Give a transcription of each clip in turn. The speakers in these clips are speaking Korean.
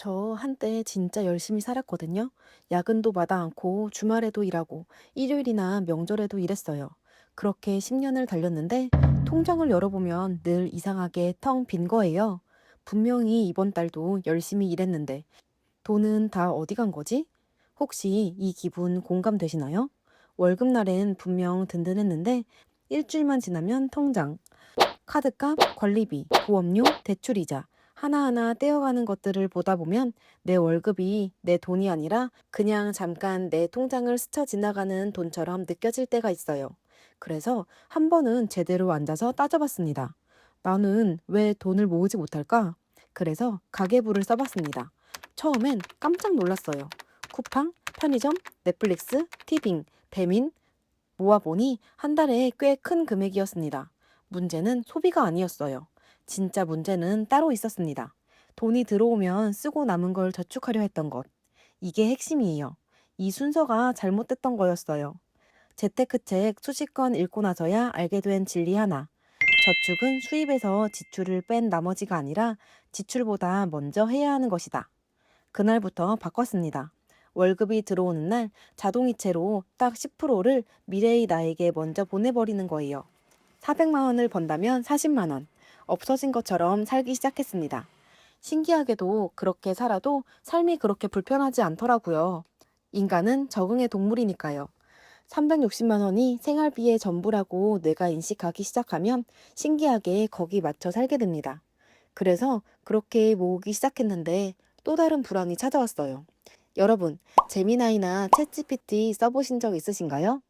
저 한때 진짜 열심히 살았거든요. 야근도 마다 않고 주말에도 일하고 일요일이나 명절에도 일했어요. 그렇게 10년을 달렸는데 통장을 열어보면 늘 이상하게 텅 빈 거예요. 분명히 이번 달도 열심히 일했는데 돈은 다 어디 간 거지? 혹시 이 기분 공감되시나요? 월급날엔 분명 든든했는데 일주일만 지나면 통장, 카드값, 관리비, 보험료, 대출이자 하나하나 떼어가는 것들을 보다 보면 내 월급이 내 돈이 아니라 그냥 잠깐 내 통장을 스쳐 지나가는 돈처럼 느껴질 때가 있어요. 그래서 한 번은 제대로 앉아서 따져봤습니다. 나는 왜 돈을 모으지 못할까? 그래서 가계부를 써봤습니다. 처음엔 깜짝 놀랐어요. 쿠팡, 편의점, 넷플릭스, 티빙, 배민 모아보니 한 달에 꽤 큰 금액이었습니다. 문제는 소비가 아니었어요. 진짜 문제는 따로 있었습니다. 돈이 들어오면 쓰고 남은 걸 저축하려 했던 것. 이게 핵심이에요. 이 순서가 잘못됐던 거였어요. 재테크책 수십 권 읽고 나서야 알게 된 진리 하나. 저축은 수입에서 지출을 뺀 나머지가 아니라 지출보다 먼저 해야 하는 것이다. 그날부터 바꿨습니다. 월급이 들어오는 날 자동이체로 딱 10%를 미래의 나에게 먼저 보내버리는 거예요. 400만 원을 번다면 40만 원. 없어진 것처럼 살기 시작했습니다. 신기하게도 그렇게 살아도 삶이 그렇게 불편하지 않더라고요. 인간은 적응의 동물이니까요. 360만 원이 생활비의 전부라고 뇌가 인식하기 시작하면 신기하게 거기 맞춰 살게 됩니다. 그래서 그렇게 모으기 시작했는데 또 다른 불안이 찾아왔어요. 여러분, 제미나이나 챗GPT 써보신 적 있으신가요?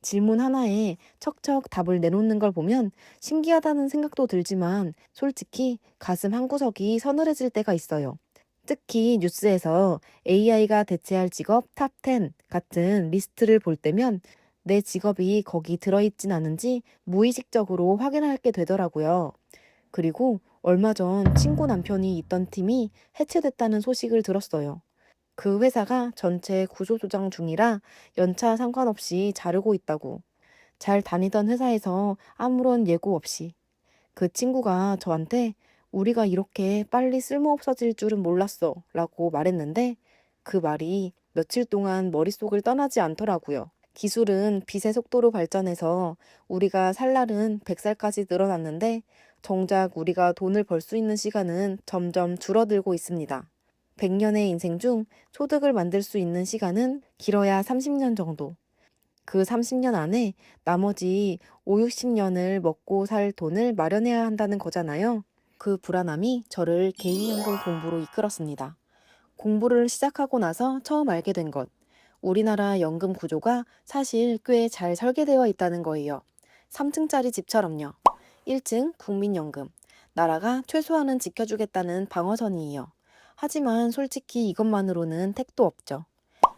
질문 하나에 척척 답을 내놓는 걸 보면 신기하다는 생각도 들지만 솔직히 가슴 한구석이 서늘해질 때가 있어요. 특히 뉴스에서 AI가 대체할 직업 탑 10 같은 리스트를 볼 때면 내 직업이 거기 들어있진 않은지 무의식적으로 확인하게 되더라고요. 그리고 얼마 전 친구 남편이 있던 팀이 해체됐다는 소식을 들었어요. 그 회사가 전체 구조조정 중이라 연차 상관없이 자르고 있다고. 잘 다니던 회사에서 아무런 예고 없이. 그 친구가 저한테 우리가 이렇게 빨리 쓸모없어질 줄은 몰랐어 라고 말했는데 그 말이 며칠 동안 머릿속을 떠나지 않더라고요. 기술은 빛의 속도로 발전해서 우리가 살 날은 100살까지 늘어났는데 정작 우리가 돈을 벌 수 있는 시간은 점점 줄어들고 있습니다. 100년의 인생 중 소득을 만들 수 있는 시간은 길어야 30년 정도. 그 30년 안에 나머지 5, 60년을 먹고 살 돈을 마련해야 한다는 거잖아요. 그 불안함이 저를 개인연금 공부로 이끌었습니다. 공부를 시작하고 나서 처음 알게 된 것. 우리나라 연금 구조가 사실 꽤 잘 설계되어 있다는 거예요. 3층짜리 집처럼요. 1층 국민연금. 나라가 최소한은 지켜주겠다는 방어선이에요. 하지만 솔직히 이것만으로는 택도 없죠.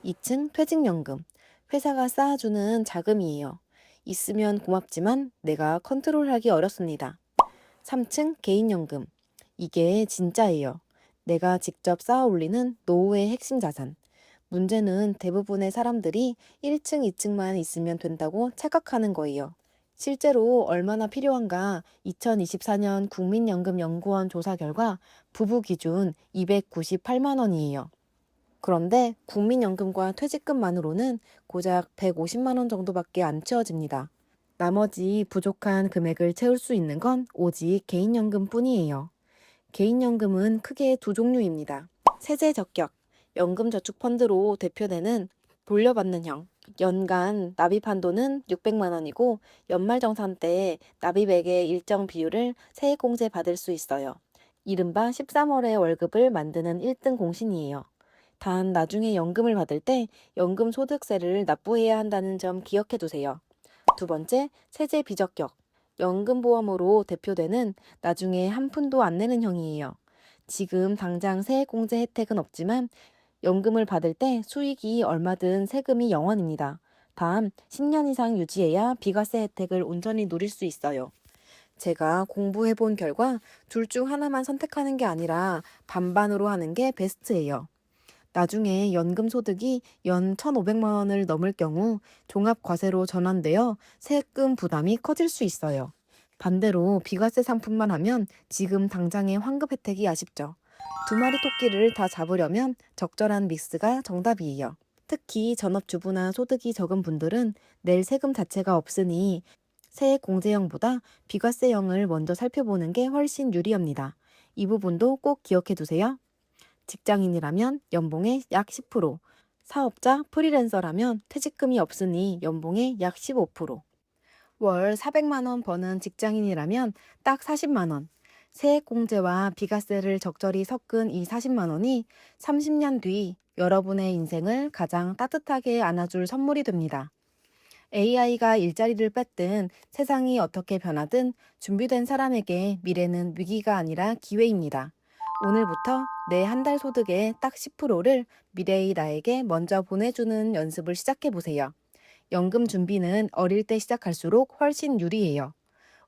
2층 퇴직연금. 회사가 쌓아주는 자금이에요. 있으면 고맙지만 내가 컨트롤하기 어렵습니다. 3층 개인연금. 이게 진짜예요. 내가 직접 쌓아 올리는 노후의 핵심 자산. 문제는 대부분의 사람들이 1층, 2층만 있으면 된다고 착각하는 거예요. 실제로 얼마나 필요한가 2024년 국민연금연구원 조사 결과 부부 기준 298만 원이에요. 그런데 국민연금과 퇴직금만으로는 고작 150만 원 정도밖에 안 채워집니다. 나머지 부족한 금액을 채울 수 있는 건 오직 개인연금뿐이에요. 개인연금은 크게 두 종류입니다. 세제 적격, 연금저축펀드로 대표되는 돌려받는형. 연간 납입 한도는 600만 원이고 연말정산 때 납입액의 일정 비율을 세액공제 받을 수 있어요. 이른바 13월의 월급을 만드는 1등 공신이에요. 단 나중에 연금을 받을 때 연금소득세를 납부해야 한다는 점 기억해 두세요. 두 번째, 세제 비적격. 연금보험으로 대표되는 나중에 한 푼도 안 내는 형이에요. 지금 당장 세액공제 혜택은 없지만 연금을 받을 때 수익이 얼마든 세금이 0원입니다. 단 10년 이상 유지해야 비과세 혜택을 온전히 누릴 수 있어요. 제가 공부해 본 결과 둘 중 하나만 선택하는 게 아니라 반반으로 하는 게 베스트예요. 나중에 연금 소득이 연 1,500만 원을 넘을 경우 종합과세로 전환되어 세금 부담이 커질 수 있어요. 반대로 비과세 상품만 하면 지금 당장의 환급 혜택이 아쉽죠. 두 마리 토끼를 다 잡으려면 적절한 믹스가 정답이에요. 특히 전업주부나 소득이 적은 분들은 낼 세금 자체가 없으니 세액공제형보다 비과세형을 먼저 살펴보는 게 훨씬 유리합니다. 이 부분도 꼭 기억해 두세요. 직장인이라면 연봉의 약 10%, 사업자, 프리랜서라면 퇴직금이 없으니 연봉의 약 15%, 월 400만 원 버는 직장인이라면 딱 40만 원, 세액공제와 비과세를 적절히 섞은 이 40만 원이 30년 뒤 여러분의 인생을 가장 따뜻하게 안아줄 선물이 됩니다. AI가 일자리를 뺏든 세상이 어떻게 변하든 준비된 사람에게 미래는 위기가 아니라 기회입니다. 오늘부터 내 한 달 소득의 딱 10%를 미래의 나에게 먼저 보내주는 연습을 시작해 보세요. 연금 준비는 어릴 때 시작할수록 훨씬 유리해요.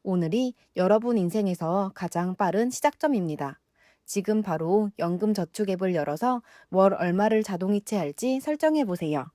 오늘이 여러분 인생에서 가장 빠른 시작점입니다. 지금 바로 연금 저축 앱을 열어서 월 얼마를 자동이체할지 설정해 보세요.